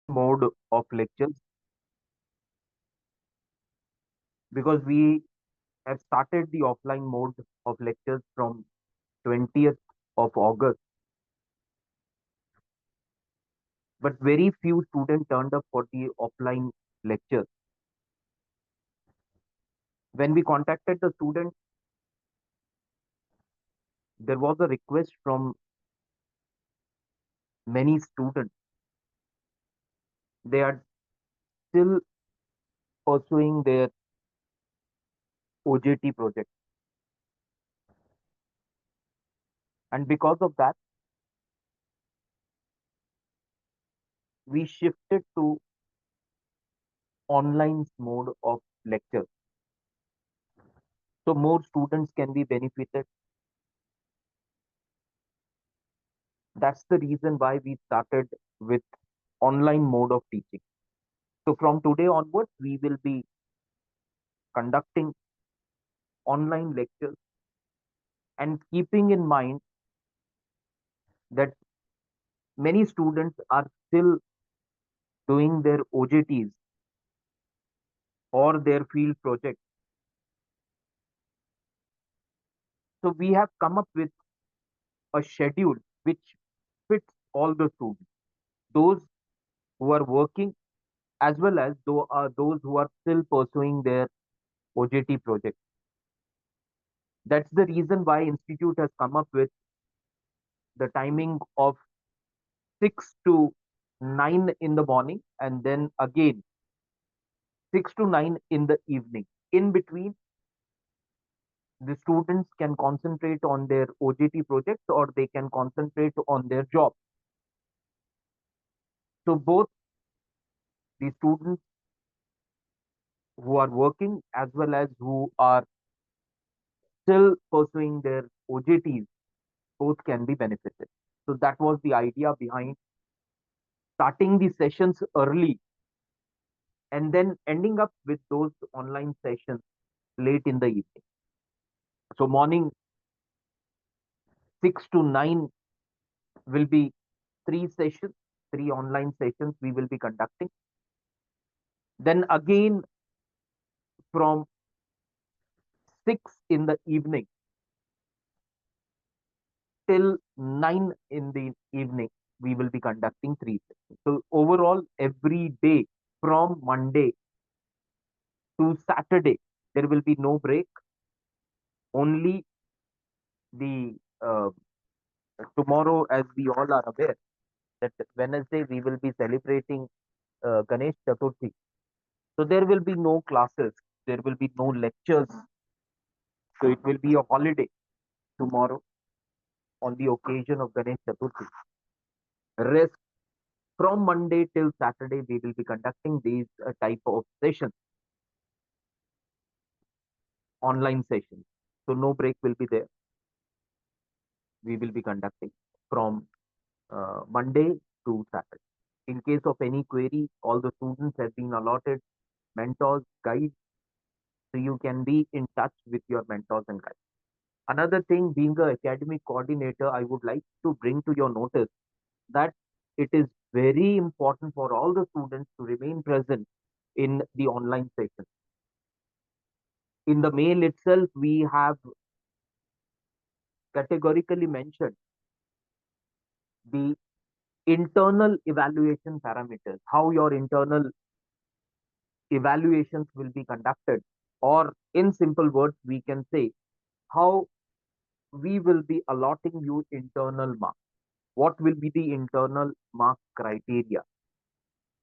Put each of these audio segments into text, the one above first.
mode of lectures because we have started the offline mode of lectures from 20th of August, but very few students turned up for the offline lectures. When we contacted the students, there was a request from many students. They are still pursuing their OJT project, and because of that, we shifted to online mode of lectures. So more students can be benefited. That's the reason why we started with online mode of teaching. So from today onwards, we will be conducting online lectures and keeping in mind that many students are still doing their OJTs or their field projects. So we have come up with a schedule which fits all the students, those who are working as well as those who are still pursuing their OJT project. That's the reason why Institute has come up with the timing of 6 to 9 in the morning and then again 6 to 9 in the evening. In between, the students can concentrate on their OJT projects or they can concentrate on their job. So both the students who are working as well as who are still pursuing their OJTs, both can be benefited. So that was the idea behind starting the sessions early and then ending up with those online sessions late in the evening. So morning 6 to 9 will be three sessions, three online sessions we will be conducting. Then again from 6 in the evening till 9 in the evening, we will be conducting three sessions. So overall, every day from Monday to Saturday, there will be no break. Only the tomorrow, as we all are aware, that Wednesday we will be celebrating Ganesh Chaturthi. So there will be no classes, there will be no lectures. So it will be a holiday tomorrow on the occasion of Ganesh Chaturthi. Rest from Monday till Saturday, we will be conducting these type of sessions, online sessions. So no break will be there. We will be conducting from Monday to Saturday. In case of any query, all the students have been allotted mentors, guides, so you can be in touch with your mentors and guides. Another thing, being an academic coordinator, I would like to bring to your notice that it is very important for all the students to remain present in the online session. In the mail itself, we have categorically mentioned the internal evaluation parameters, how your internal evaluations will be conducted, or in simple words, we can say how we will be allotting you internal marks. What will be the internal mark criteria?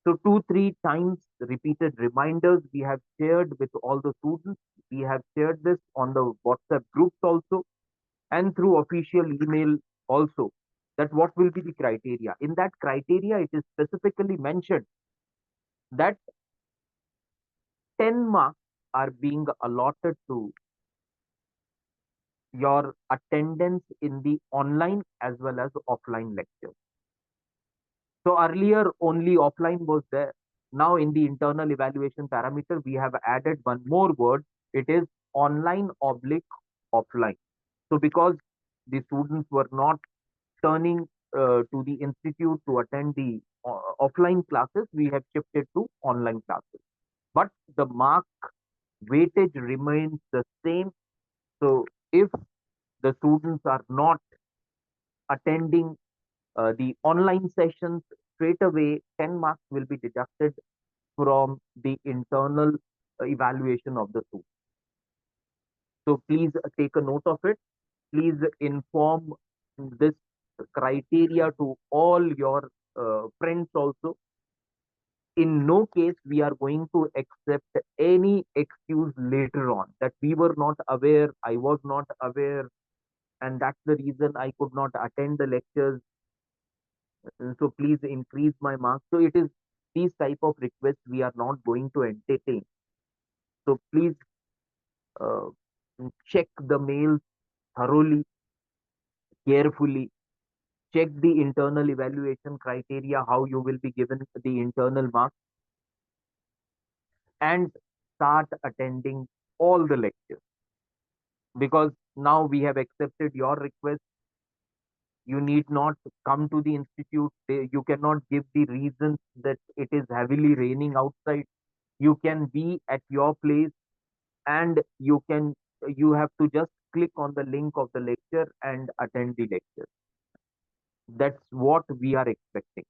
So, two, three times repeated reminders we have shared with all the students. We have shared this on the WhatsApp groups also and through official email also, that what will be the criteria. In that criteria, it is specifically mentioned that 10 marks are being allotted to your attendance in the online as well as offline lectures. So earlier only offline was there. Now in the internal evaluation parameter, we have added one more word. It is online oblique offline. So because the students were not turning to the institute to attend the offline classes, we have shifted to online classes. But the mark weightage remains the same. So if the students are not attending the online sessions straight away, 10 marks will be deducted from the internal evaluation of the student. So please take a note of it. Please inform this criteria to all your friends also. In no case we are going to accept any excuse later on that we were not aware, I was not aware, and that's the reason I could not attend the lectures. So please increase my marks. So it is these type of requests we are not going to entertain. So please uh, check the mails thoroughly, carefully. Check the internal evaluation criteria, how you will be given the internal marks, and start attending all the lectures. Because now we have accepted your request, you need not come to the institute. You cannot give the reasons that it is heavily raining outside. You can be at your place, and you have to just click on the link of the lecture and attend the lecture. That's what we are expecting.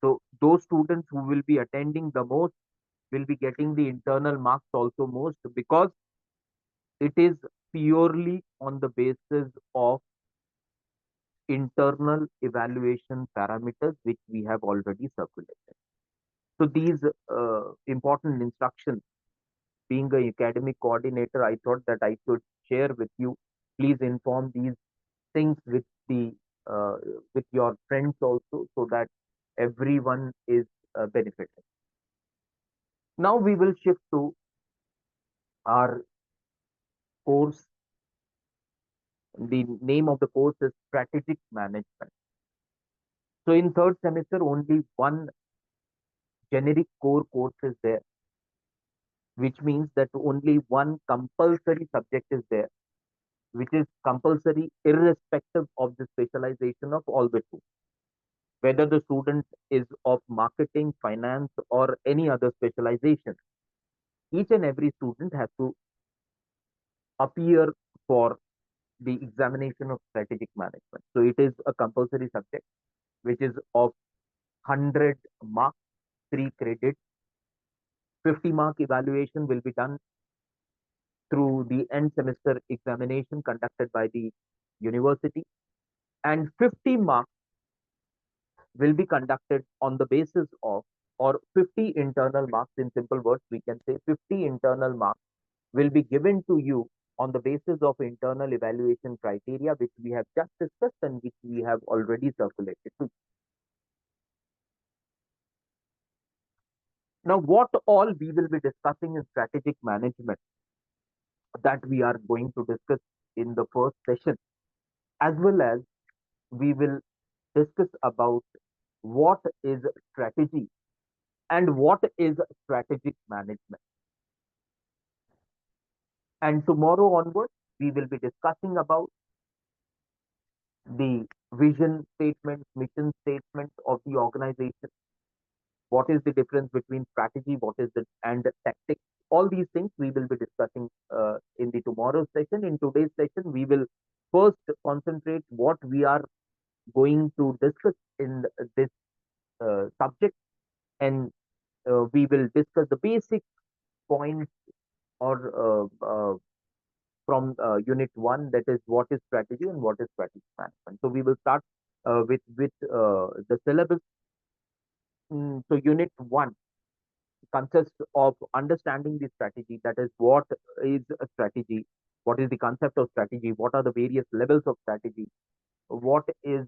So those students who will be attending the most will be getting the internal marks also most, because it is purely on the basis of internal evaluation parameters which we have already circulated. So these important instructions, being an academic coordinator, I thought that I should share with you. Please inform these things the uh, with your friends also, so that everyone is benefited. Now we will shift to our course. The name of the course is Strategic Management. So in third semester, only one generic core course is there, which means that only one compulsory subject is there, which is compulsory irrespective of the specialization of all the two. Whether the student is of marketing, finance, or any other specialization, each and every student has to appear for the examination of strategic management. So it is a compulsory subject which is of 100 marks, 3 credits. 50-mark evaluation will be done through the end semester examination conducted by the university, and 50 marks will be conducted on the basis of, or 50 internal marks. In simple words, we can say 50 internal marks will be given to you on the basis of internal evaluation criteria, which we have just discussed and which we have already circulated to. Now, what all we will be discussing in strategic management, that we are going to discuss in the first session, as well as we will discuss about what is strategy and what is strategic management. And tomorrow onwards, we will be discussing about the vision statement, mission statement of the organization. What is the difference between strategy, what is the and tactics? All these things we will be discussing in the tomorrow's session. In today's session, we will first concentrate what we are going to discuss in this subject, and we will discuss the basic points or from unit one, that is what is strategy and what is strategic management. So we will start with the syllabus. So unit one consists of understanding the strategy. That is, what is a strategy? What is the concept of strategy? What are the various levels of strategy? What is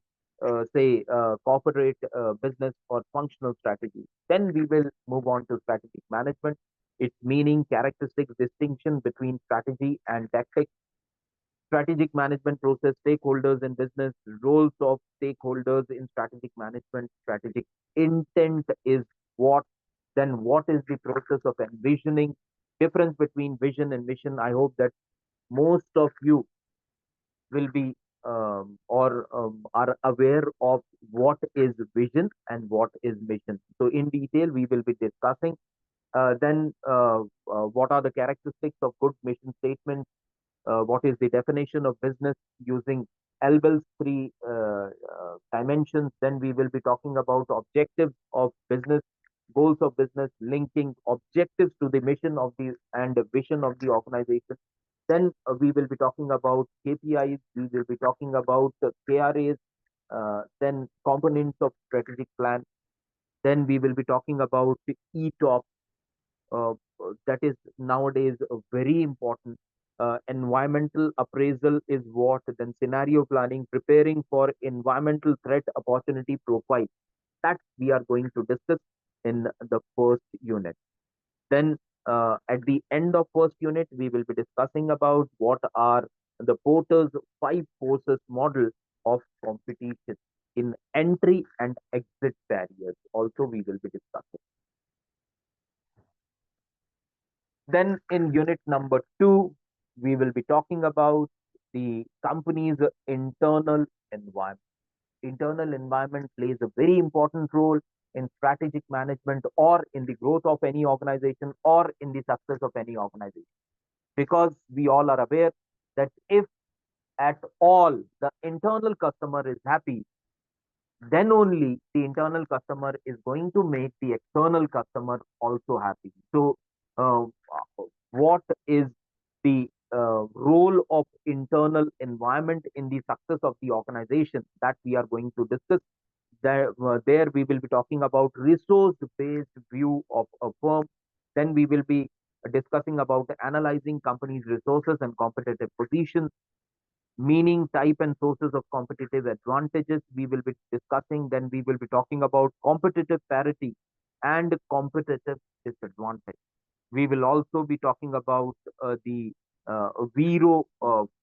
say corporate business or functional strategy? Then we will move on to strategic management, its meaning, characteristics, distinction between strategy and tactics, strategic management process, stakeholders in business, roles of stakeholders in strategic management, strategic intent is what, then what is the process of envisioning, difference between vision and mission. I hope that most of you will be or are aware of what is vision and what is mission. So in detail, we will be discussing. Then, what are the characteristics of good mission statements? What is the definition of business using Elbel's three dimensions? Then we will be talking about objectives of business, goals of business, linking objectives to the mission of the and the vision of the organization. Then we will be talking about KPIs. We will be talking about KRAs. Then components of strategic plan. Then we will be talking about ETOP, uh, that is nowadays very important. Environmental appraisal is what, then scenario planning, preparing for environmental threat opportunity profile. That we are going to discuss in the first unit. Then at the end of first unit, we will be discussing about what are the Porter's five forces model of competition in entry and exit barriers. Also, we will be discussing. Then in unit number two, we will be talking about the company's internal environment. Internal environment plays a very important role in strategic management or in the growth of any organization or in the success of any organization. Because we all are aware that if at all the internal customer is happy, then only the internal customer is going to make the external customer also happy. So, uh, what is the role of internal environment in the success of the organization, that we are going to discuss. There we will be talking about resource-based view of a firm. Then we will be discussing about analyzing companies' resources and competitive positions, meaning, type, and sources of competitive advantages we will be discussing. Then we will be talking about competitive parity and competitive disadvantage. We will also be talking about the VIRO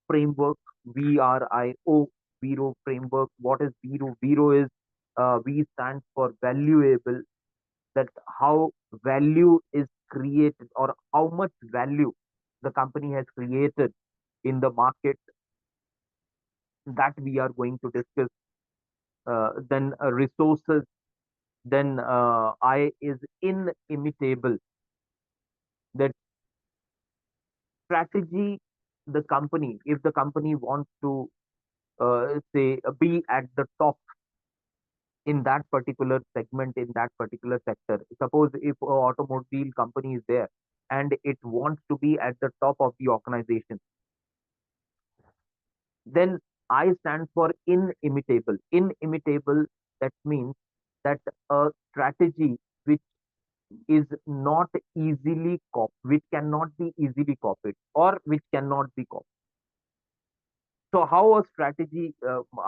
framework, VRIO, VIRO framework. What is VIRO? VIRO is V stands for valuable, that how value is created or how much value the company has created in the market, that we are going to discuss. Then resources, then I is inimitable, that strategy, the company, if the company wants to say be at the top in that particular segment, in that particular sector. Suppose if a automobile company is there and it wants to be at the top of the organization, then I stands for inimitable. Inimitable, that means that a strategy which is not easily copied, which cannot be easily copied, or which cannot be copied. So, how a strategy,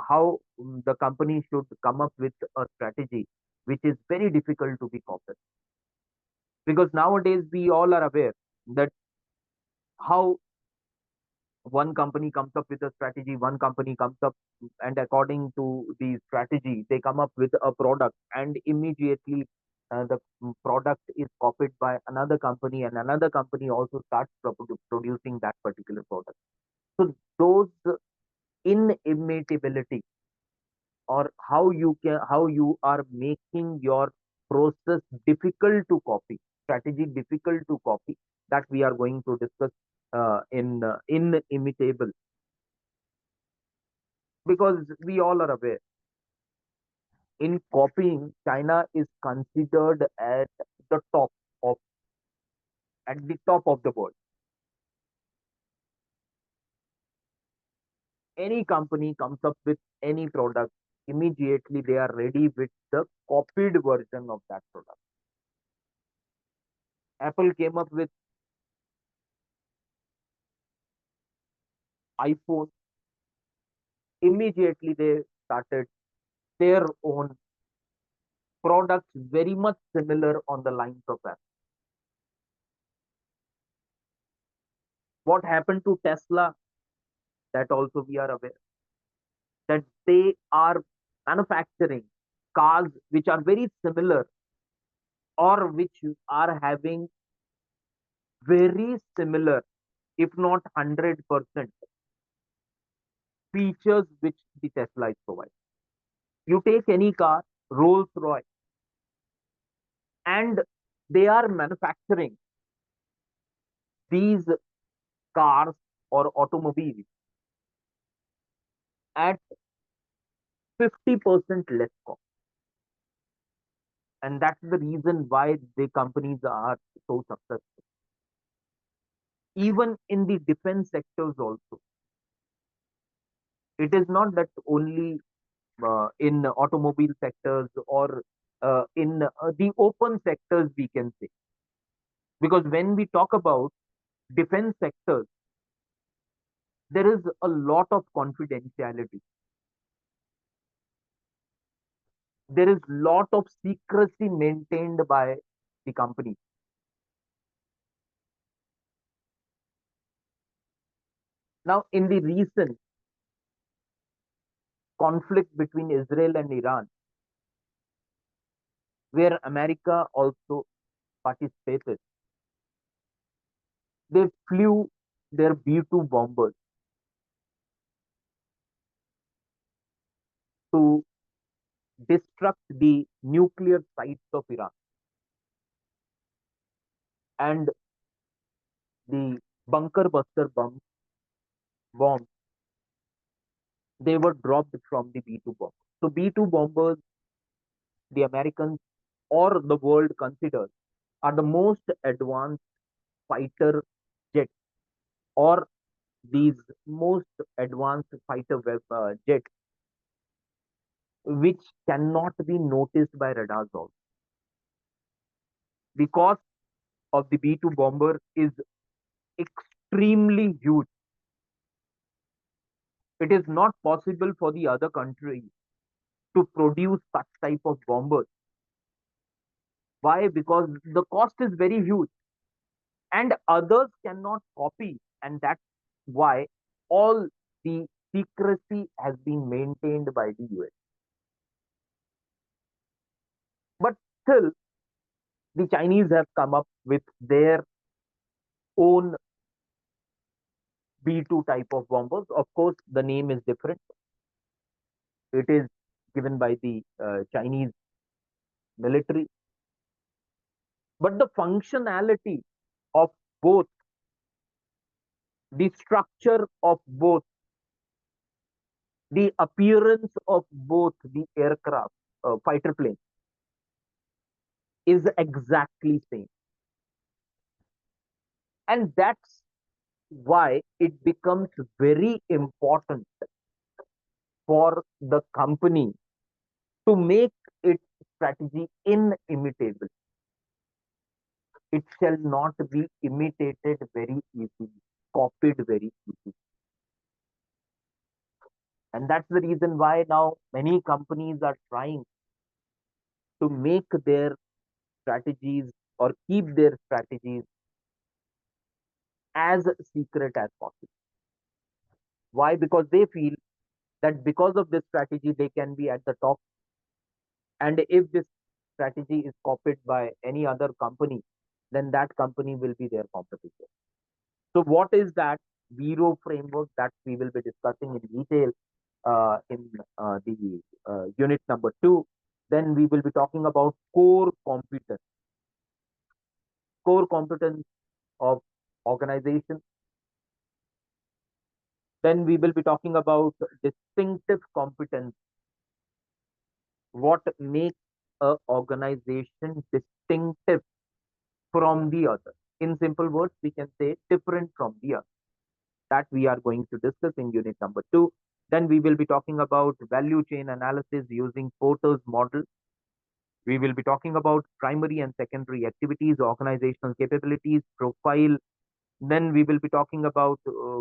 how the company should come up with a strategy which is very difficult to be copied? Because nowadays we all are aware that how one company comes up with a strategy, one company comes up and according to the strategy, they come up with a product, and immediately the product is copied by another company, and another company also starts producing that particular product. So those inimitability, or how you are making your process difficult to copy, strategy difficult to copy, that we are going to discuss in inimitable. Because we all are aware, in copying, China is considered the top of at the top of the world. Any company comes up with any product, immediately they are ready with the copied version of that product. Apple came up with iPhone, immediately they started their own products very much similar on the lines of Apple. What happened to Tesla? That also we are aware that they are manufacturing cars which are very similar, or which are having very similar, if not 100% features which the Tesla is providing. You take any car, Rolls Royce, and they are manufacturing these cars or automobiles at 50% less cost. And that's the reason why the companies are so successful. Even in the defense sectors also, it is not that only in automobile sectors or in the open sectors we can say, because when we talk about defense sectors, there is a lot of confidentiality, there is lot of secrecy maintained by the company. Now in the recent conflict between Israel and Iran, where America also participated, they flew their B-2 bombers to destruct the nuclear sites of Iran, and the bunker buster bombs, they were dropped from the B-2 bombers. So B-2 bombers, the Americans or the world considers, are the most advanced fighter jets, or these most advanced fighter jets which cannot be noticed by radars also. The cost of the B-2 bomber is extremely huge. It is not possible for the other countries to produce such type of bombers. Why? Because the cost is very huge and others cannot copy, and that's why all the secrecy has been maintained by the US. But still, the Chinese have come up with their own B-2 type of bombers. Of course, the name is different. It is given by the Chinese military, but the functionality of both, the structure of both, the appearance of both the aircraft, fighter plane, is exactly same. And that's why it becomes very important for the company to make its strategy inimitable. It shall not be imitated very easily, copied very easily. And that's the reason why now many companies are trying to make their strategies or keep their strategies as secret as possible. Why? Because they feel that because of this strategy, they can be at the top. And if this strategy is copied by any other company, then that company will be their competitor. So, what is that Zero framework that we will be discussing in detail in the unit number 2? Then we will be talking about core competence of organization. Then we will be talking about distinctive competence, what makes a organization distinctive from the other. In simple words, we can say different from the other. That we are going to discuss in unit number 2. Then we will be talking about value chain analysis using Porter's model. We will be talking about primary and secondary activities, organizational capabilities, profile. Then we will be talking about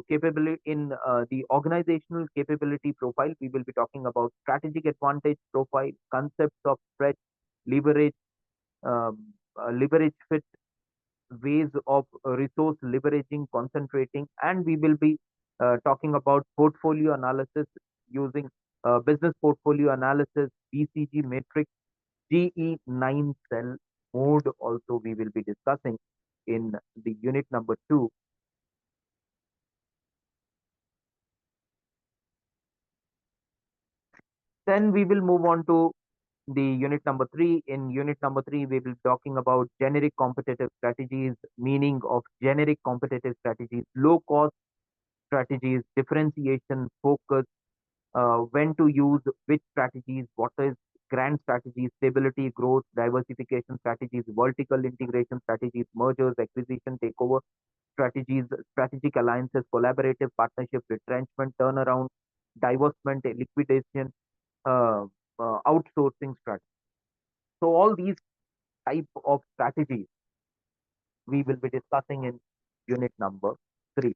capability in the organizational capability profile. We will be talking about strategic advantage profile, concepts of stretch, leverage, leverage fit, ways of resource leveraging, concentrating, and we will be talking about portfolio analysis using business portfolio analysis, BCG matrix, GE9 cell mode. Also, we will be discussing in the unit number 2. Then we will move on to the unit number three. In unit number three, we will be talking about generic competitive strategies, meaning of generic competitive strategies, low cost strategies, differentiation, focus, when to use which strategies, what is grand strategies, stability, growth, diversification strategies, vertical integration strategies, mergers, acquisition, takeover strategies, strategic alliances, collaborative partnership, retrenchment, turnaround, divestment, liquidation, uh, outsourcing strategy. So all these type of strategies we will be discussing in unit number three.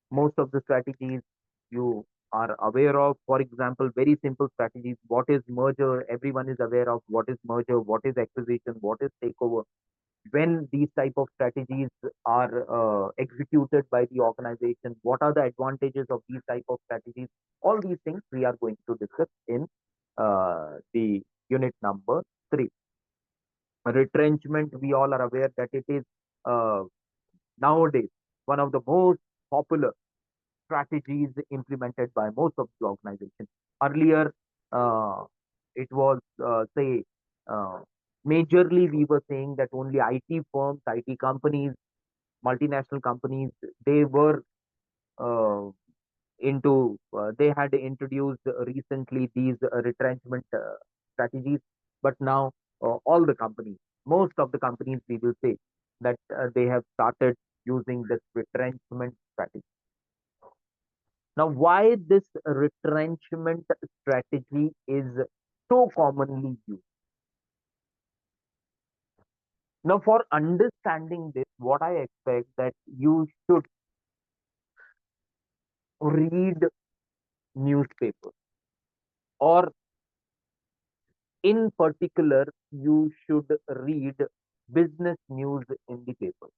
Most of the strategies you are aware of. For example, very simple strategies. What is merger? Everyone is aware of what is merger, what is acquisition, what is takeover. When these type of strategies are executed by the organization, what are the advantages of these type of strategies? All these things we are going to discuss in the unit number three. Retrenchment, we all are aware that it is uh, nowadays one of the most popular strategies implemented by most of the organizations. Earlier, uh, it was, uh, majorly we were saying that only IT firms, IT companies, multinational companies, they were uh, they had introduced recently these retrenchment strategies, but now all the companies, most of the companies, we will say that they have started using this retrenchment strategy. Now, why this retrenchment strategy is so commonly used? Now, for understanding this, what I expect that you should read newspapers, or in particular, you should read business news in the paper.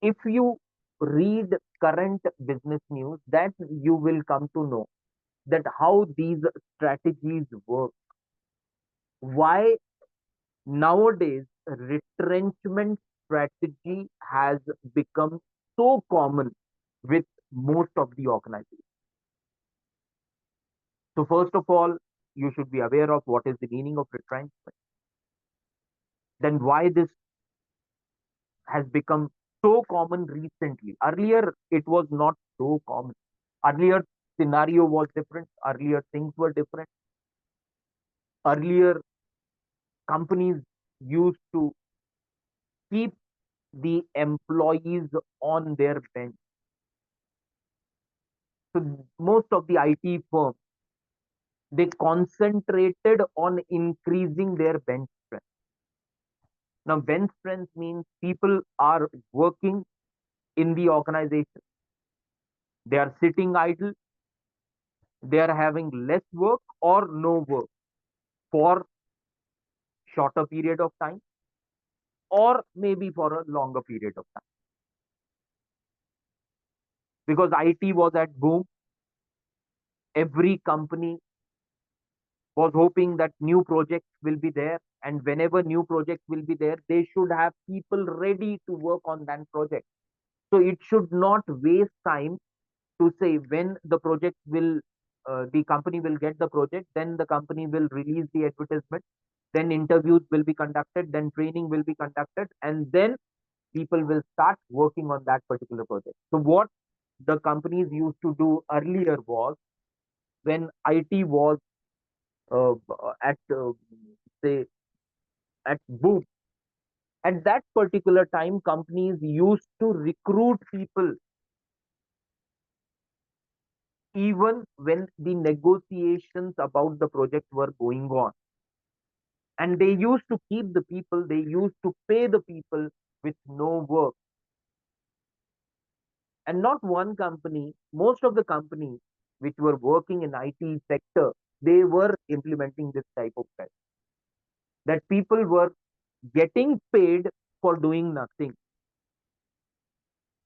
If you read current business news, that you will come to know that how these strategies work, why nowadays retrenchment strategy has become so common with most of the organizations. So first of all, you should be aware of what is the meaning of retrenchment, then why this has become so common recently. Earlier it was not so common. Earlier scenario was different, earlier things were different. Earlier companies used to keep the employees on their bench. So most of the IT firms, they concentrated on increasing their bench strength. Now, bench strength means people are working in the organization, they are sitting idle, they are having less work or no work for shorter period of time, or maybe for a longer period of time. Because IT was at boom, every company was hoping that new projects will be there, and whenever new projects will be there, they should have people ready to work on that project. So it should not waste time to say when the project will, the company will get the project, then the company will release the advertisement, then interviews will be conducted, then training will be conducted, and then people will start working on that particular project. So what the companies used to do earlier was, when IT was at say at boom, at that particular time companies used to recruit people even when the negotiations about the project were going on, and they used to keep the people, they used to pay the people with no work. And not one company, most of the companies which were working in IT sector, they were implementing this type of strategy, that people were getting paid for doing nothing,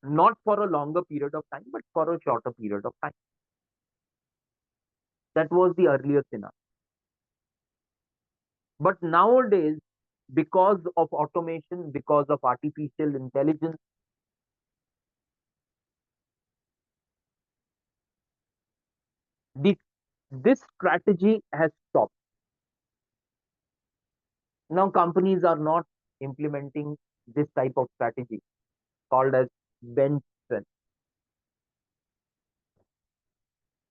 not for a longer period of time, but for a shorter period of time. That was the earlier scenario. But nowadays, because of automation, because of artificial intelligence, the This strategy has stopped. Now companies are not implementing this type of strategy called as bench strength.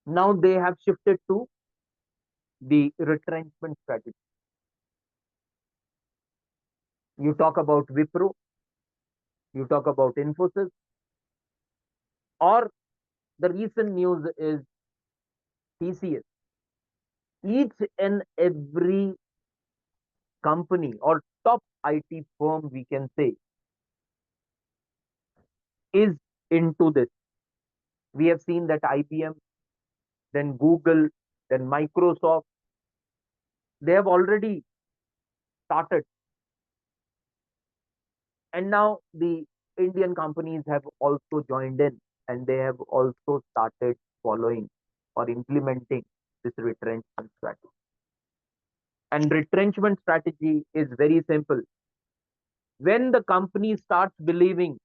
Now they have shifted to the retrenchment strategy. You talk about Wipro, you talk about Infosys, or the recent news is TCS. Each and every company or top IT firm, we can say, is into this. We have seen that IBM, then Google, then Microsoft, they have already started. And now the Indian companies have also joined in, and they have also started following or implementing this retrenchment strategy. And retrenchment strategy is very simple. When the company starts believing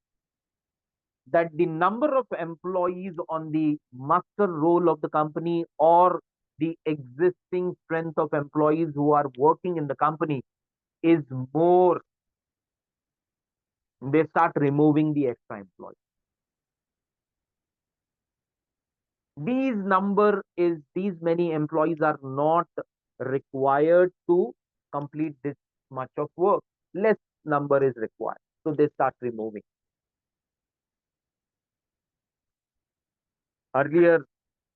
that the number of employees on the master role of the company or the existing strength of employees who are working in the company is more, they start removing the extra employees. These many employees are not required to complete this much of work. Less number is required. So they start removing. Earlier,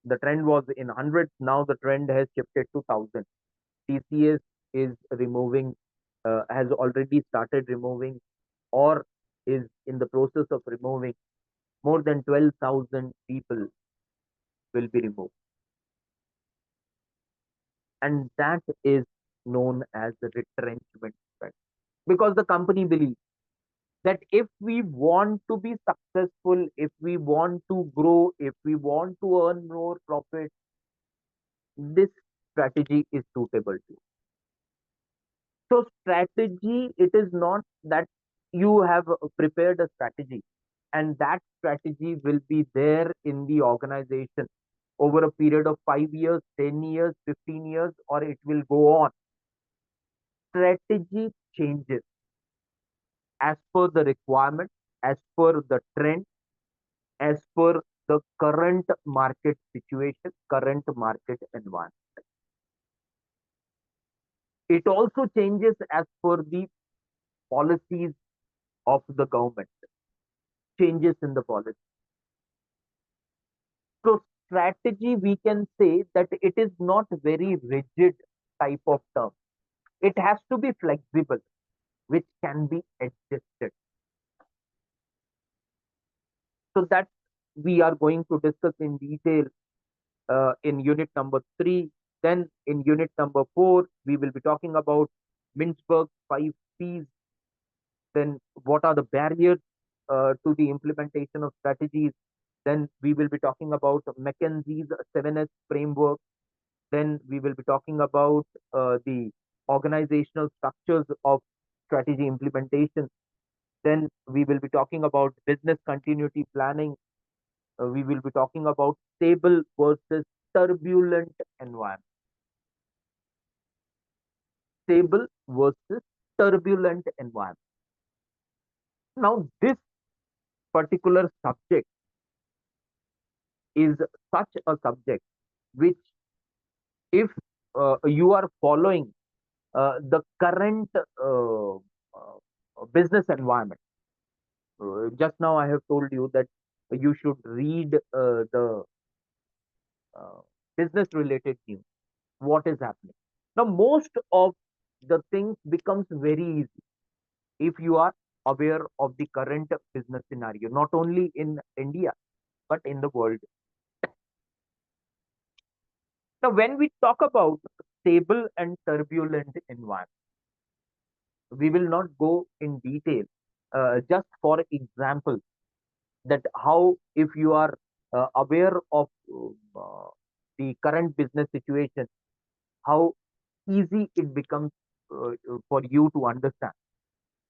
the trend was in hundreds. Now the trend has shifted to thousands. TCS is removing, has already started removing, or is in the process of removing. More than 12,000 people will be removed. And that is known as the retrenchment trend. Because the company believes that if we want to be successful, if we want to grow, if we want to earn more profit, this strategy is suitable to. So strategy, it is not that you have prepared a strategy and that strategy will be there in the organization over a period of 5 years, 10 years, 15 years, or it will go on. Strategy changes as per the requirement, as per the trend, as per the current market situation, current market environment. It also changes as per the policies of the government, changes in the policy. So strategy, we can say that it is not very rigid type of term. It has to be flexible, which can be adjusted. So that we are going to discuss in detail in unit number 3. Then in unit number 4, we will be talking about Mintzberg's 5 Ps. Then what are the barriers to the implementation of strategies? Then we will be talking about McKinsey's 7S framework. Then we will be talking about the organizational structures of strategy implementation. Then we will be talking about business continuity planning. We will be talking about stable versus turbulent environment. Stable versus turbulent environment. Now, this particular subject is such a subject which, if you are following the current business environment, just now I have told you that you should read the uh, business related news. What is happening now? Most of the things becomes very easy if you are aware of the current business scenario, not only in India but in the world. Now, when we talk about stable and turbulent environment, we will not go in detail. Just for example, that how, if you are aware of the current business situation, how easy it becomes for you to understand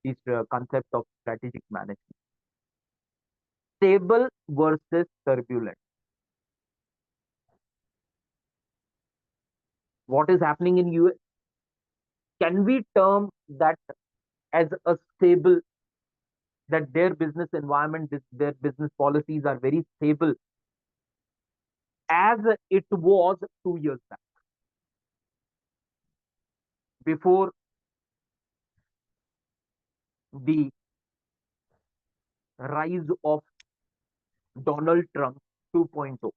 this concept of strategic management. Stable versus turbulent. what is happening in US? Can we term that as a stable, that their business environment, their business policies are very stable as it was 2 years back before the rise of Donald Trump 2.0?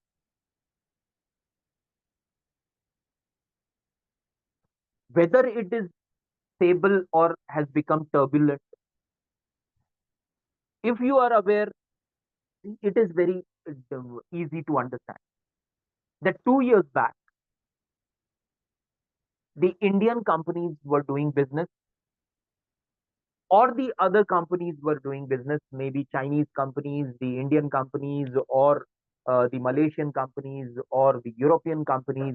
Whether it is stable or has become turbulent, if you are aware, it is very easy to understand that 2 years back, the Indian companies were doing business, or the other companies were doing business, maybe Chinese companies, the Indian companies, or the Malaysian companies, or the European companies,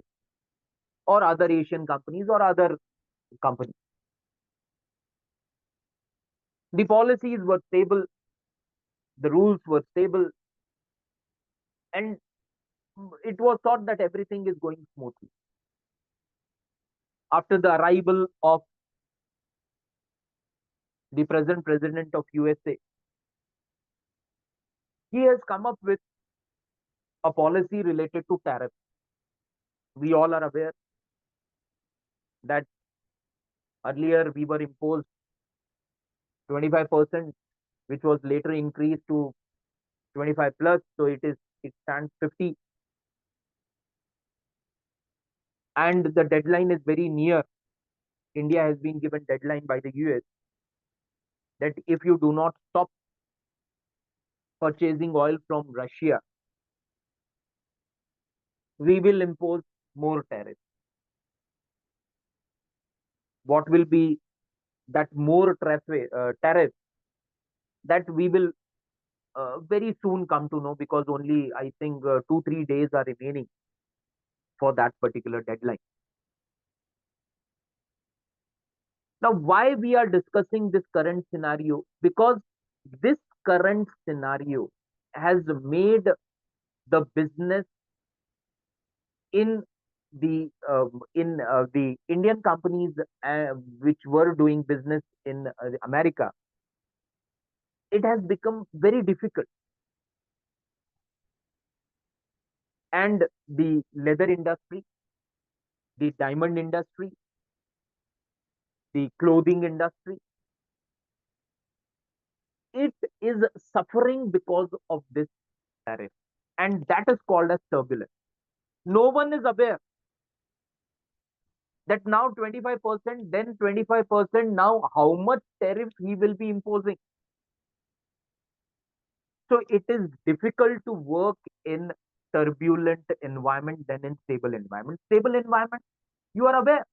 or other Asian companies, or other companies. The policies were stable, the rules were stable, and it was thought that everything is going smoothly. After the arrival of the present president of USA, he has come up with a policy related to tariffs. We all are aware that earlier we were imposed 25%, which was later increased to 25 plus. So it stands 50. And the deadline is very near. India has been given deadline by the US that if you do not stop purchasing oil from Russia, we will impose more tariffs. What will be that more tariff that we will very soon come to know, because only I think 2-3 days are remaining for that particular deadline. Now, why we are discussing this current scenario? Because this current scenario has made the business in the Indian companies which were doing business in America, it has become very difficult. And the leather industry, the diamond industry, the clothing industry, it is suffering because of this tariff. And that is called as turbulence. No one is aware that now 25%, then 25%, now how much tariff he will be imposing. So it is difficult to work in turbulent environment than in stable environment. Stable environment, you are aware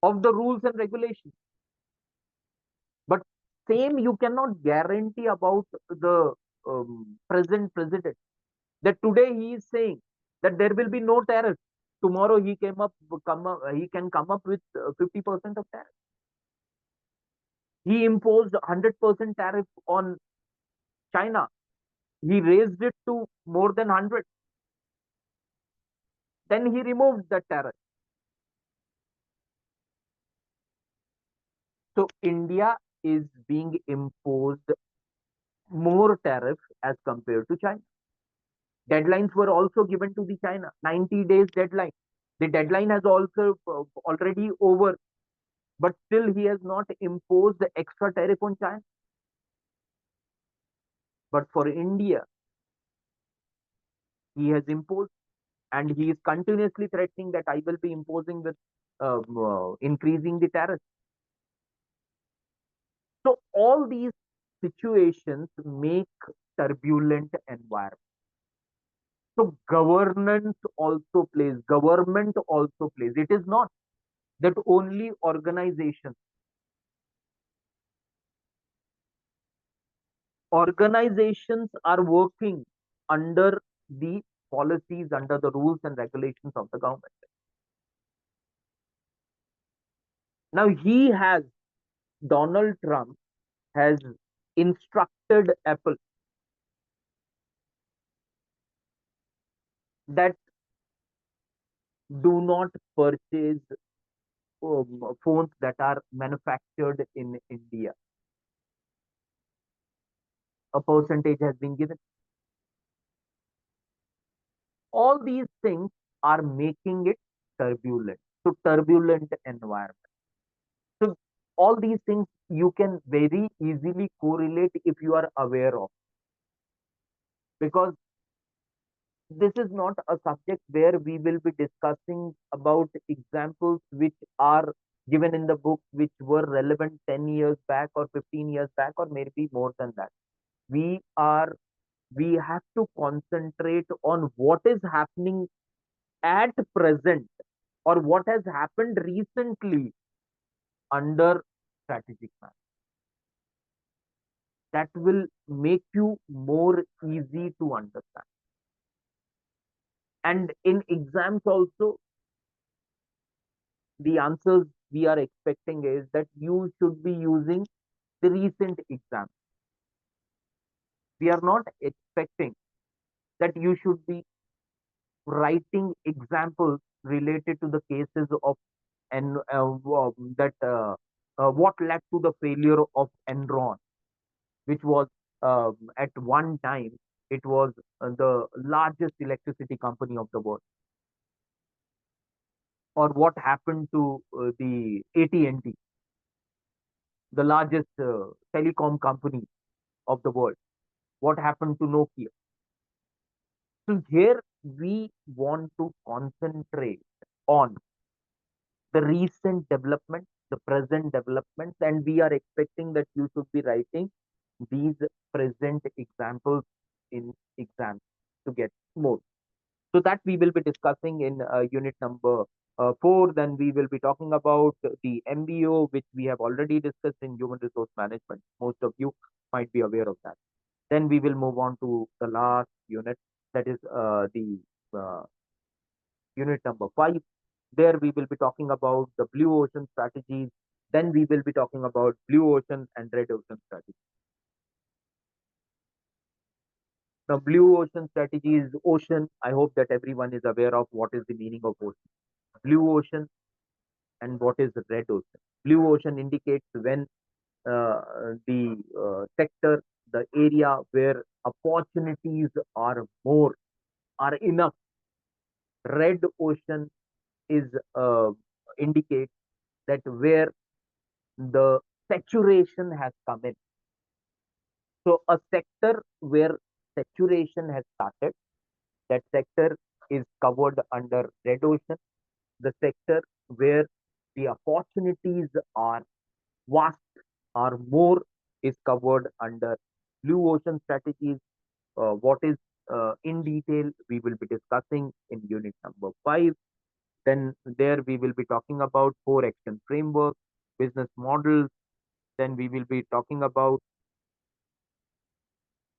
of the rules and regulations. But same, you cannot guarantee about the present president, that today he is saying that there will be no tariff. Tomorrow he can come up with 50% of tariff. He imposed 100% tariff on China. He raised it to more than 100. Then he removed the tariff. So India is being imposed more tariff as compared to China. Deadlines were also given to the China, 90 days deadline. The deadline has also already over, but still he has not imposed the extra tariff on China. But for India, he has imposed, and he is continuously threatening that I will be imposing with increasing the tariff. So all these situations make turbulent environment. So government also plays. It is not that only organizations are working under the policies, under the rules and regulations of the government. Now Donald Trump has instructed Apple that Do not purchase phones that are manufactured in India. A percentage has been given. All these things are making it turbulent. So turbulent environment. So all these things you can very easily correlate if you are aware of, because this is not a subject where we will be discussing about examples which are given in the book which were relevant 10 years back or 15 years back or maybe more than that. We are we have to concentrate on what is happening at present or what has happened recently under strategic plan. That will make you more easy to understand. And in exams also, the answers we are expecting is that you should be using the recent exam. We are not expecting that you should be writing examples related to the cases of and that what led to the failure of Enron, which was at one time it was the largest electricity company of the world, or what happened to the AT&T, the largest telecom company of the world. What happened to Nokia? So here we want to concentrate on the recent development, the present developments, and we are expecting that you should be writing these present examples in exams to get more. So that we will be discussing in unit number 4. Then we will be talking about the MBO, which we have already discussed in human resource management. Most of you might be aware of that. Then we will move on to the last unit, that is the uh, unit number 5. There we will be talking about the blue ocean strategies. Then we will be talking about blue ocean and red ocean strategies. The blue ocean strategy is ocean. I hope that everyone is aware of what is the meaning of ocean. Blue ocean and what is red ocean. Blue ocean indicates when the sector, the area where opportunities are more, are enough. Red ocean is indicates that where the saturation has come in. So a sector where saturation has started, that sector is covered under red ocean. The sector where the opportunities are vast, are more, is covered under blue ocean strategies. What is in detail we will be discussing in unit number 5. Then there we will be talking about 4 action framework, business models. Then we will be talking about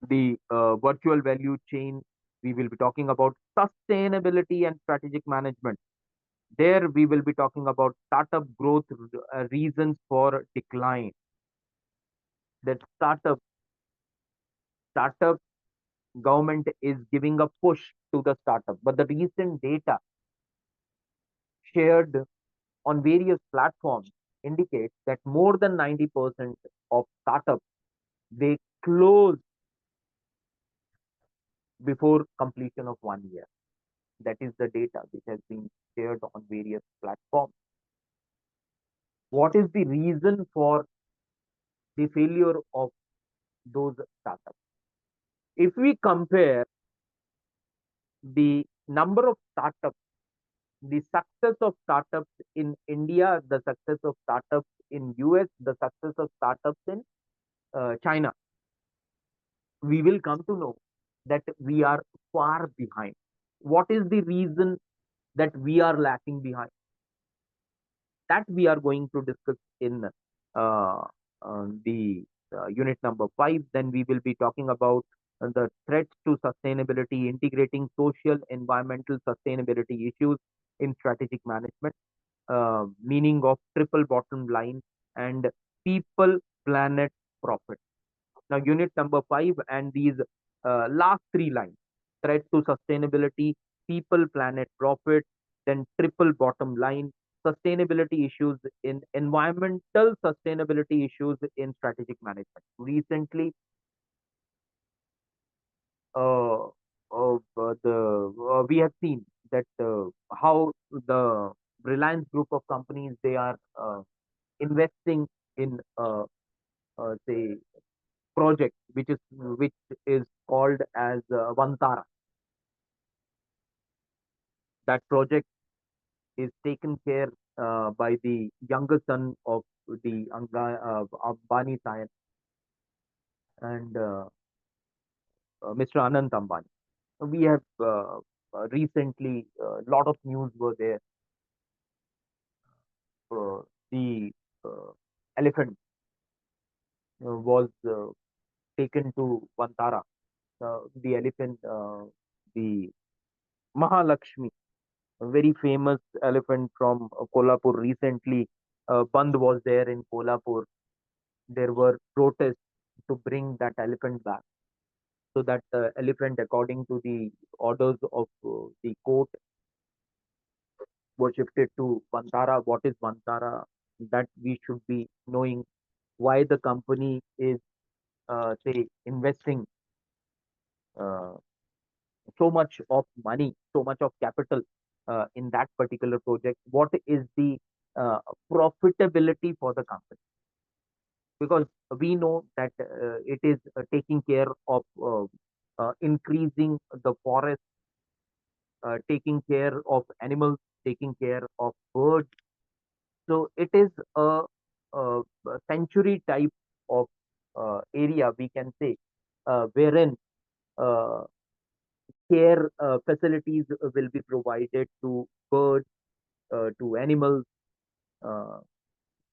the virtual value chain. We will be talking about sustainability and strategic management. There we will be talking about startup growth, reasons for decline. That startup government is giving a push to the startup, but the recent data shared on various platforms indicates that more than 90% of startups, they close before completion of 1 year. That is the data which has been shared on various platforms. What is the reason for the failure of those startups? If we compare the number of startups, the success of startups in India, the success of startups in US, the success of startups in China, we will come to know that we are far behind. What is the reason that we are lacking behind? That we are going to discuss in the unit number 5. Then we will be talking about the threats to sustainability, integrating social, environmental sustainability issues in strategic management, meaning of triple bottom line and people, planet, profit. Now, unit number 5 and these last 3 lines: threat to sustainability, people, planet, profit. then triple bottom line, sustainability issues in environmental sustainability issues in strategic management. Recently, uh, we have seen that how the Reliance group of companies, they are investing in say project which is called as Vantara. That project is taken care by the younger son of the Ambani Sayan and Mr. Anant Ambani. We have recently a lot of news were there. The uh, elephant was taken to Vantara. The elephant, the Mahalakshmi, a very famous elephant from Kolhapur. Recently, Bandh was there in Kolhapur. There were protests to bring that elephant back. So that elephant, according to the orders of the court, was shifted to Vantara. What is Vantara? That we should be knowing why the company is, say, investing uh, so much of money, so much of capital in that particular project. What is the uh, profitability for the company? Because we know that it is taking care of increasing the forest, taking care of animals, taking care of birds. So it is a sanctuary type of area, we can say, wherein uh, care facilities will be provided to birds, to animals. Uh,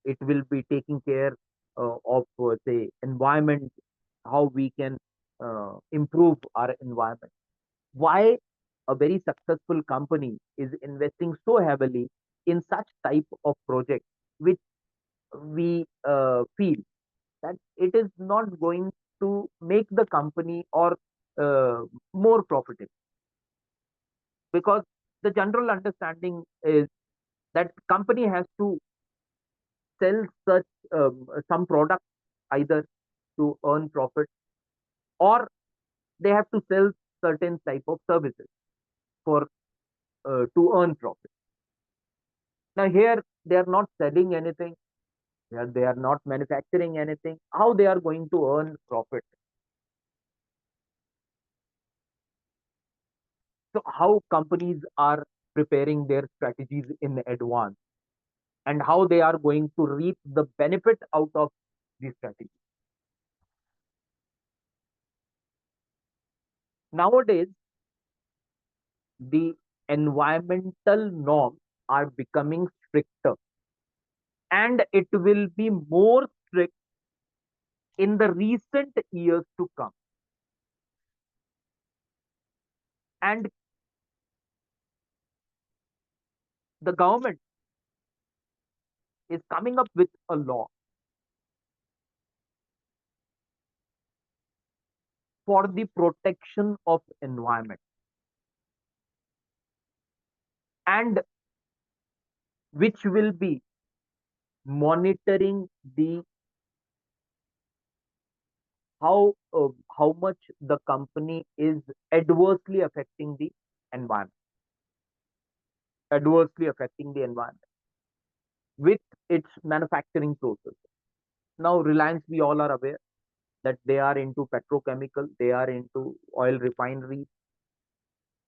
it will be taking care of, say, environment, how we can improve our environment. Why a very successful company is investing so heavily in such type of project, which we feel that it is not going to make the company or uh, more profitable, because the general understanding is that company has to sell such some product, either to earn profit, or they have to sell certain type of services for to earn profit. Now here they are not selling anything, they are not manufacturing anything. How they are going to earn profit? So how companies are preparing their strategies in advance, and how they are going to reap the benefit out of these strategies? Nowadays, the environmental norms are becoming stricter, and it will be more strict in the recent years to come. And the government is coming up with a law for the protection of environment, and which will be monitoring the how much the company is adversely affecting the environment, adversely affecting the environment with its manufacturing process. Now, Reliance, we all are aware that they are into petrochemical, they are into oil refineries,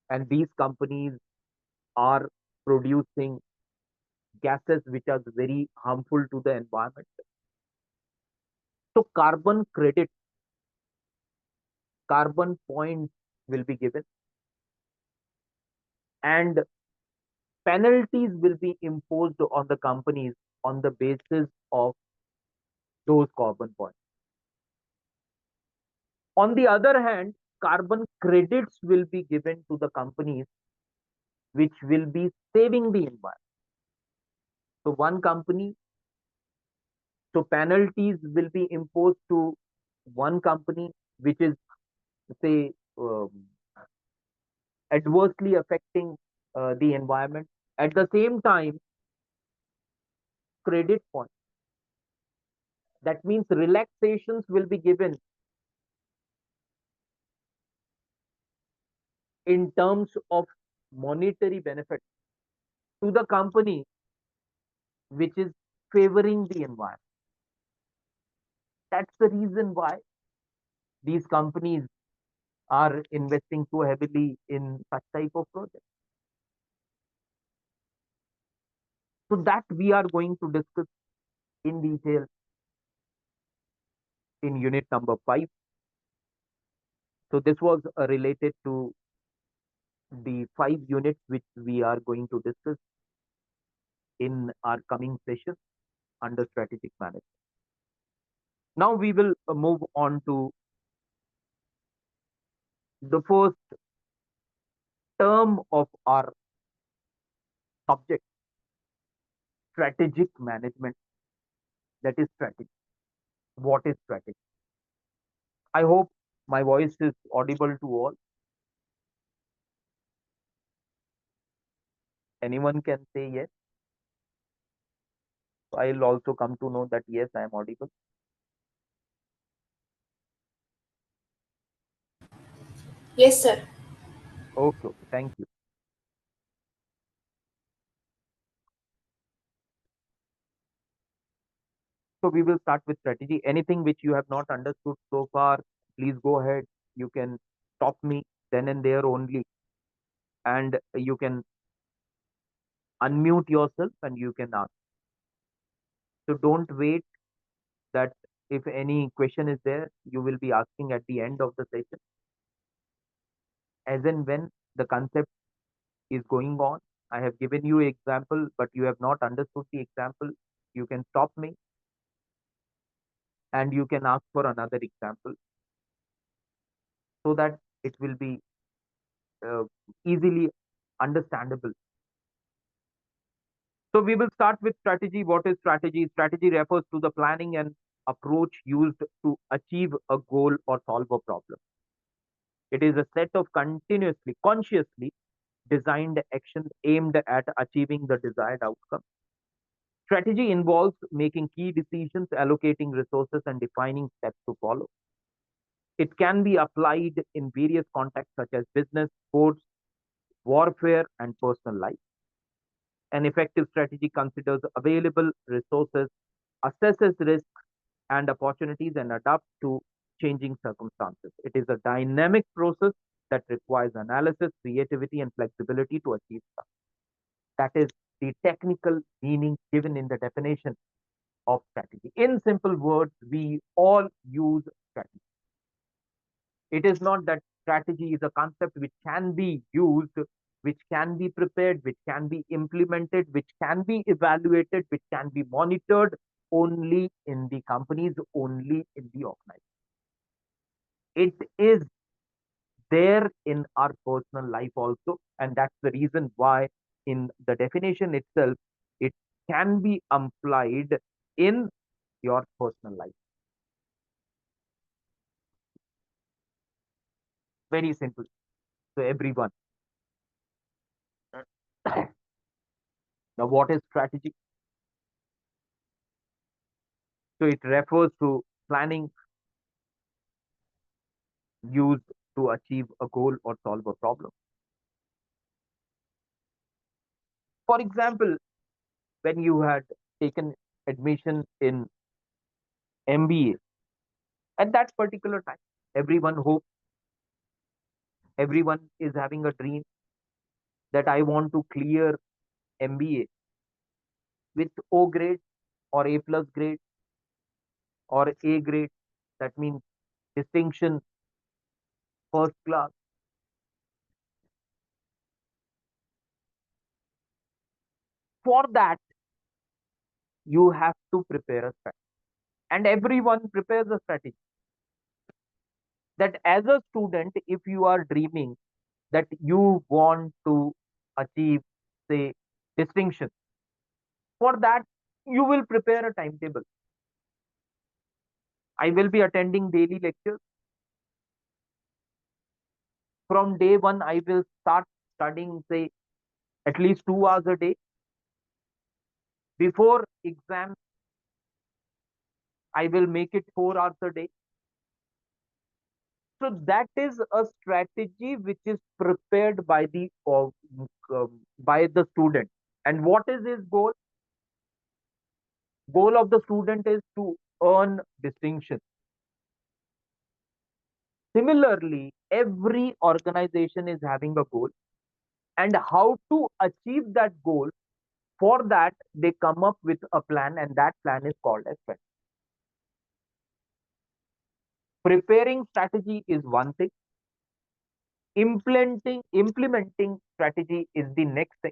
and these companies are producing gases which are very harmful to the environment. So, carbon points will be given, and penalties will be imposed on the companies on the basis of those carbon points. On the other hand, carbon credits will be given to the companies which will be saving the environment. So one company, so penalties will be imposed to one company which is, say, adversely affecting the environment, At the same time, credit point. That means relaxations will be given in terms of monetary benefit to the company which is favoring the environment. That's the reason why these companies are investing so heavily in such type of projects. So that we are going to discuss in detail in unit number 5. So this was related to the 5 units which we are going to discuss in our coming session under strategic management. Now we will move on to the first term of our subject, strategic management. That is strategy. What is strategy? I hope my voice is audible to all. Anyone can say yes. I'll also come to know that yes, I am audible. Yes, sir. Okay, okay, thank you. So we will start with strategy. Anything which you have not understood so far, please go ahead. You can stop me then and there only, and you can unmute yourself and you can ask. So don't wait that if any question is there, you will be asking at the end of the session. As and when the concept is going on, I have given you example, but you have not understood the example. You can stop me and you can ask for another example so that it will be uh, easily understandable. So we will start with strategy. What is strategy? Strategy refers to the planning and approach used to achieve a goal or solve a problem. It is a set of continuously, consciously designed actions aimed at achieving the desired outcome. Strategy involves making key decisions, allocating resources, and defining steps to follow. It can be applied in various contexts such as business, sports, warfare, and personal life. An effective strategy considers available resources, assesses risks and opportunities, and adapts to changing circumstances. It is a dynamic process that requires analysis, creativity, and flexibility to achieve success. That is the technical meaning given in the definition of strategy. In simple words, we all use strategy. It is not that strategy is a concept which can be used, which can be prepared, which can be implemented, which can be evaluated, which can be monitored only in the companies, only in the organization. It is there in our personal life also, and that's the reason why in the definition itself, it can be applied in your personal life. Very simple. So everyone. Now, what is strategy? So it refers to planning used to achieve a goal or solve a problem. For example, when you had taken admission in MBA, at that particular time, everyone hopes, everyone is having a dream that I want to clear MBA with O grade or A plus grade or A grade. That means distinction, first class. For that, you have to prepare a strategy. And everyone prepares a strategy. That as a student, if you are dreaming that you want to achieve, say, distinction, for that, you will prepare a timetable. I will be attending daily lectures. From day one, I will start studying, say, at least 2 hours a day. Before exam, I will make it 4 hours a day. So that is a strategy which is prepared by the student. And what is his goal? Goal of the student is to earn distinction. Similarly, every organization is having a goal, and how to achieve that goal. For that, they come up with a plan, and that plan is called as strategy. Preparing strategy is one thing. Implementing strategy is the next thing.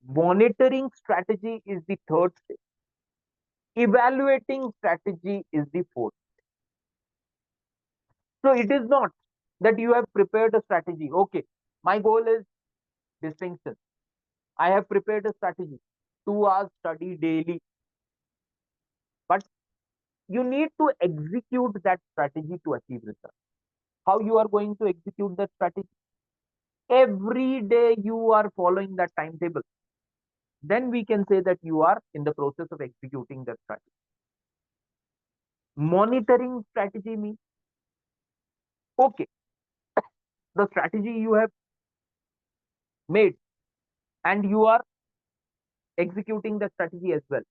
Monitoring strategy is the third thing. Evaluating strategy is the fourth. So it is not that you have prepared a strategy. Okay, my goal is distinction. I have prepared a strategy. 2 hours study daily. But you need to execute that strategy to achieve results. How you are going to execute that strategy? Every day you are following that timetable. Then we can say that you are in the process of executing that strategy. Monitoring strategy means, okay, the strategy you have made and you are executing the strategy as well.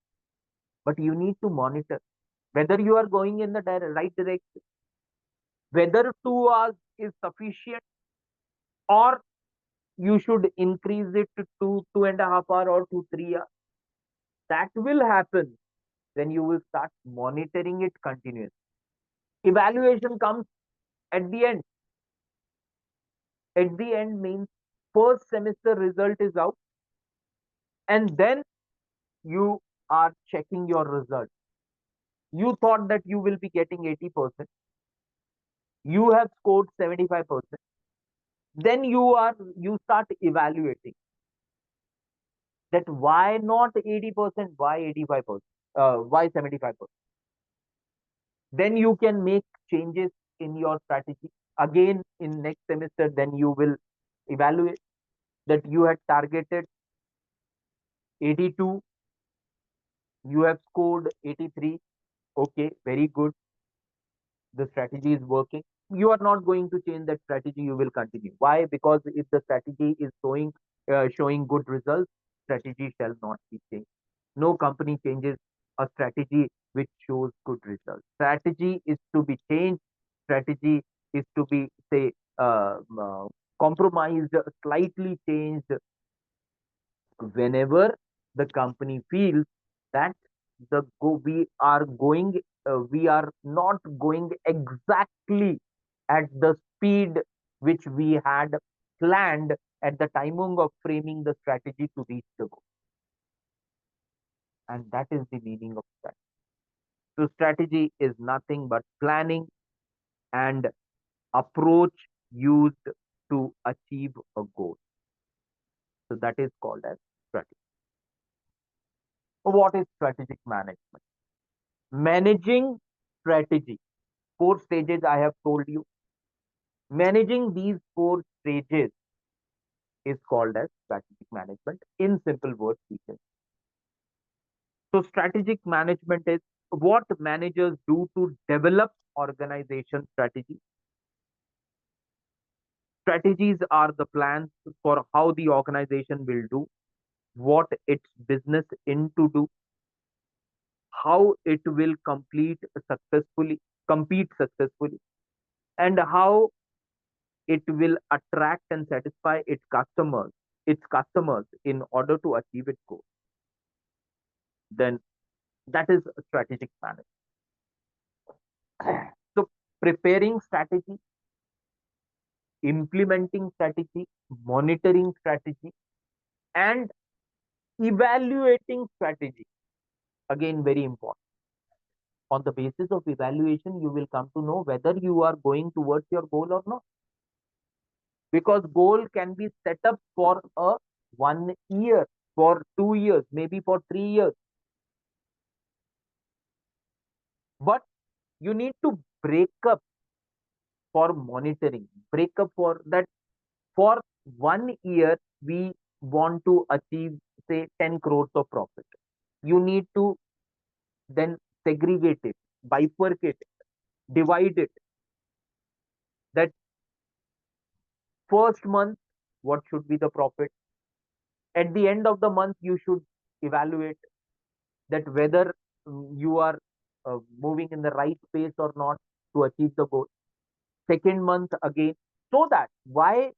But you need to monitor whether you are going in the right direction, whether 2 hours is sufficient, or you should increase it to 2.5 hours or to 3 hours. That will happen when you will start monitoring it continuously. Evaluation comes at the end. At the end means first semester result is out, and then you are checking your result. You thought that you will be getting 80%. You have scored 75%. Then you start evaluating that why not 80%, why 85%, why 75%. Then you can make changes in your strategy. Again, in next semester, then you will evaluate that you had targeted 82, you have scored 83. Okay, very good. The strategy is working. You are not going to change that strategy. You will continue. Why? Because if the strategy is showing good results, strategy shall not be changed. No company changes a strategy which shows good results. Strategy is to be changed. Strategy is to be, say, compromised, slightly changed whenever the company feels that we are not going exactly at the speed which we had planned at the timing of framing the strategy to reach the goal. And that is the meaning of strategy. So strategy is nothing but planning and approach used to achieve a goal. So that is called as strategy. So what is strategic management? Managing strategy. 4 stages I have told you. Managing these 4 stages is called as strategic management. In simple words, we can. So strategic management is what managers do to develop organization strategy. Strategies are the plans for how the organization will do, what its business in to do, how it will compete successfully, and how it will attract and satisfy its customers in order to achieve its goal. Then that is strategic management. So preparing strategy, implementing strategy, monitoring strategy, and evaluating strategy. Again, very important. On the basis of evaluation, you will come to know whether you are going towards your goal or not. Because goal can be set up for a 1 year, for 2 years, maybe for 3 years. But you need to break up for monitoring, break up for that, for 1 year we want to achieve, say, 10 crores of profit. You need to then segregate it, bifurcate it, divide it. That first month, what should be the profit? At the end of the month, you should evaluate that whether you are moving in the right pace or not to achieve the goal. Second month again, so that why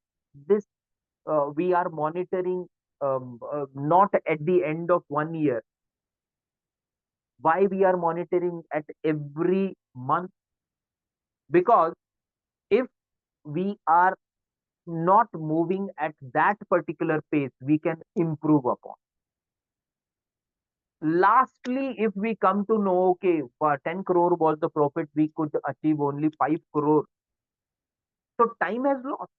this we are monitoring, not at the end of 1 year, why we are monitoring at every month, because if we are not moving at that particular pace, we can improve upon. Lastly, if we come to know, okay, 10 crore was the profit, we could achieve only 5 crore. So time has lost.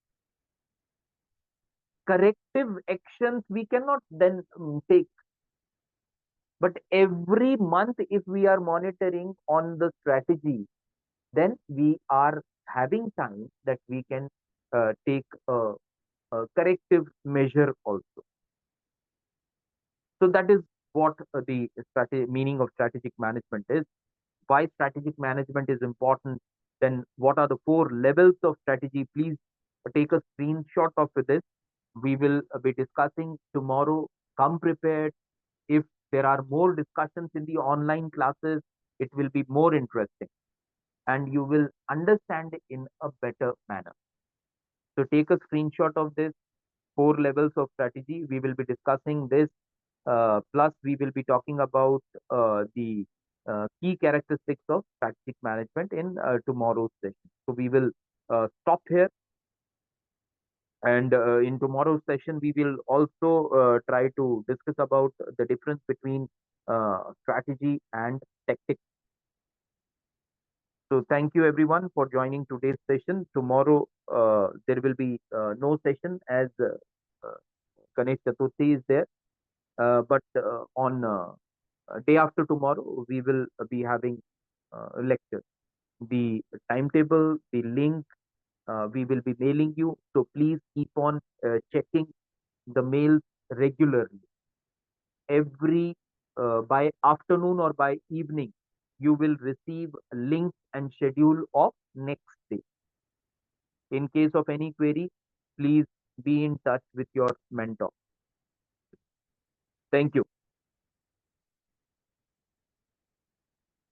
Corrective actions we cannot then take. But every month, if we are monitoring on the strategy, then we are having time that we can take a corrective measure also. So that is what the meaning of strategic management is. Why strategic management is important, then what are the four levels of strategy? Please take a screenshot of this. We will be discussing tomorrow. Come prepared. If there are more discussions in the online classes, it will be more interesting and you will understand it in a better manner. So take a screenshot of this four levels of strategy. We will be discussing this. Plus, we will be talking about the key characteristics of strategic management in tomorrow's session. So we will stop here. And in tomorrow's session, we will also try to discuss about the difference between strategy and tactics. So thank you everyone for joining today's session. Tomorrow there will be no session as Ganesh Chaturthi is there. But on day after tomorrow, we will be having lecture. The timetable, the link, we will be mailing you. So please keep on checking the mails regularly. Every by afternoon or by evening, you will receive a link and schedule of next day. In case of any query, please be in touch with your mentor. Thank you.